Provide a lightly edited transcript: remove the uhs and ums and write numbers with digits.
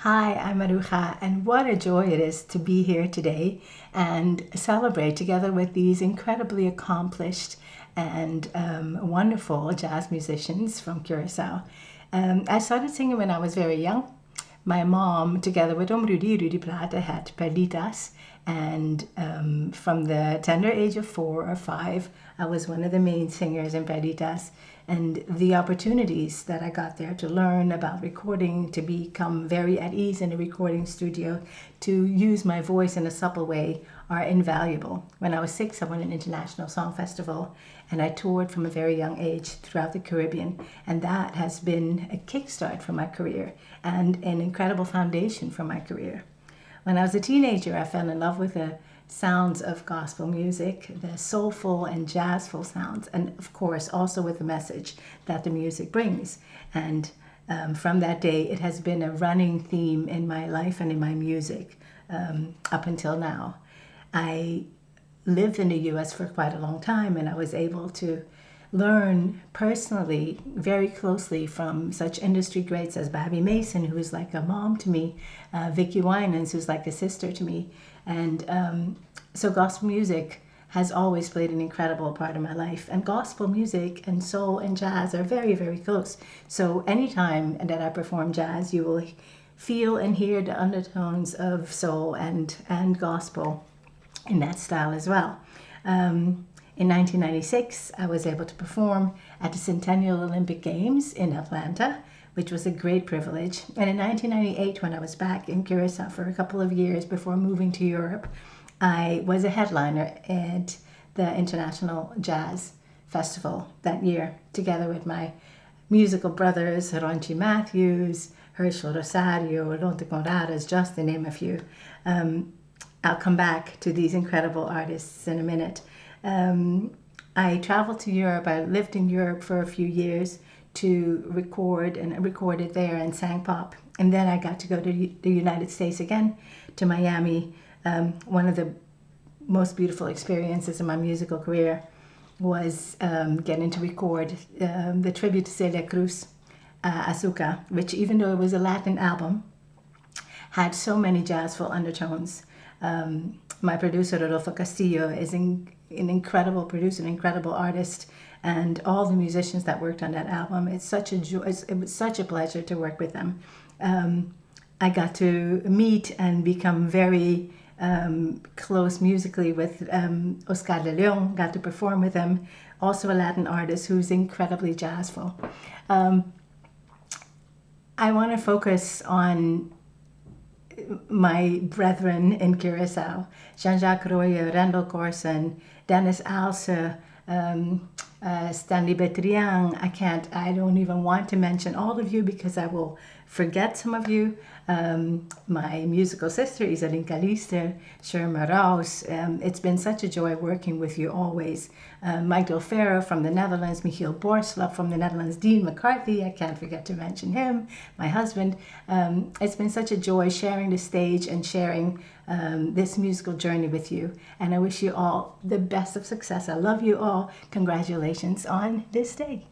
Hi, I'm Maruja, and what a joy it is to be here today and celebrate together with these incredibly accomplished and wonderful jazz musicians from Curacao. I started singing when I was very young. My mom, together with Rudy Plata, had perditas, and from the tender age of 4 or 5, I was one of the main singers in perditas. And the opportunities that I got there to learn about recording, to become very at ease in a recording studio, to use my voice in a supple way are invaluable. When I was 6, I won an international song festival, and I toured from a very young age throughout the Caribbean, and that has been a kickstart for my career and an incredible foundation for my career. When I was a teenager, I fell in love with the sounds of gospel music, the soulful and jazzful sounds, and of course also with the message that the music brings. And from that day, it has been a running theme in my life and in my music up until now. I lived in the US for quite a long time, and I was able to learn personally very closely from such industry greats as Babby Mason, who is like a mom to me, Vicki Winans, who's like a sister to me. And so gospel music has always played an incredible part of my life. And gospel music and soul and jazz are very, very close. So anytime that I perform jazz, you will feel and hear the undertones of soul and gospel in that style as well. In 1996, I was able to perform at the Centennial Olympic Games in Atlanta, which was a great privilege. And in 1998, when I was back in Curacao for a couple of years before moving to Europe, I was a headliner at the Internashonal Jazz Festival that year, together with my musical brothers, Ronchi Matthews, Herschel Rosario, Lonte Conradas, just to name a few. I'll come back to these incredible artists in a minute. I traveled to Europe. I lived in Europe for a few years to record, and I recorded there and sang pop. And then I got to go to the United States again, to Miami. One of the most beautiful experiences in my musical career was getting to record the tribute to Celia Cruz, Azuka, which, even though it was a Latin album, had so many jazzful undertones. My producer, Rodolfo Castillo, is an incredible producer, an incredible artist, and all the musicians that worked on that album. It's such a joy. It was such a pleasure to work with them. I got to meet and become very close musically with Oscar de Leon, got to perform with him, also a Latin artist who's incredibly jazzful. I want to focus on my brethren in Curacao, Jean-Jacques Royer, Randall Corson, Dennis Alse, Stanley Betriang. I don't even want to mention all of you because I will forget some of you. My musical sister, Iselin Kalister, Sherma Raus. It's been such a joy working with you always. Mike Del Ferro from the Netherlands, Michiel Borslap from the Netherlands, Dean McCarthy, I can't forget to mention him, my husband. It's been such a joy sharing the stage and sharing this musical journey with you. And I wish you all the best of success. I love you all. Congratulations on this day.